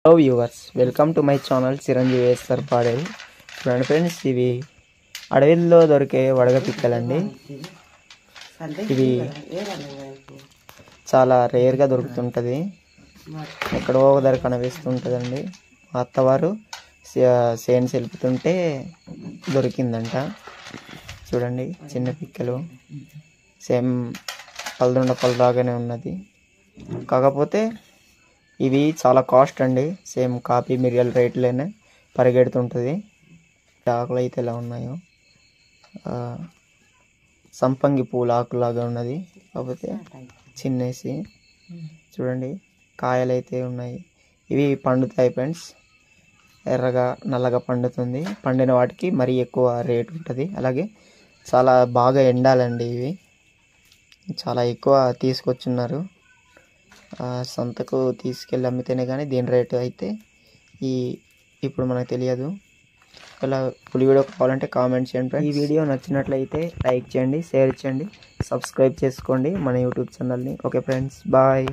Hello viewers, welcome to my channel Chiranjeevi SR పాడేవి. చూడండి friends, ఇవి అడవిలో దొరికే వడగ పిక్కలండి. ఇవి చాలా రేర్గా దొరుకుతుంటుంది, ఎక్కడో ఒక ధర కనిపిస్తుంటుందండి. మా అత్తవారు సేన్స్ వెలుపుతుంటే దొరికిందంట. చూడండి, చిన్న పిక్కలు సేమ్ పల్దొండ పళ్ళలాగానే ఉన్నది. కాకపోతే ఇవి చాలా కాస్ట్ అండి. సేమ్ కాఫీ మిరియల్ రేట్లోనే పరిగెడుతుంటుంది. ఆకులు అయితే ఎలా ఉన్నాయో, సంపంగి పూల ఆకులాగా ఉన్నది, కాకపోతే చిన్నేసి. చూడండి, కాయలు అయితే ఉన్నాయి. ఇవి పండుతాయి ఫ్రెండ్స్, ఎర్రగా నల్లగా పండుతుంది. పండిన వాటికి మరీ ఎక్కువ రేట్ ఉంటుంది. అలాగే చాలా బాగా ఎండాలండి. ఇవి చాలా ఎక్కువ తీసుకొచ్చున్నారు. సంతకు తీసుకెళ్ళి అమ్మితేనే కానీ దీని రేటు అయితే ఇప్పుడు మనకు తెలియదు. ఇలా ఫుల్ వీడియో కావాలంటే కామెంట్ చేయండి. ఈ వీడియో నచ్చినట్లయితే లైక్ చేయండి, షేర్ చేయండి, సబ్స్క్రైబ్ చేసుకోండి మన యూట్యూబ్ ఛానల్ని. Okay friends, bye.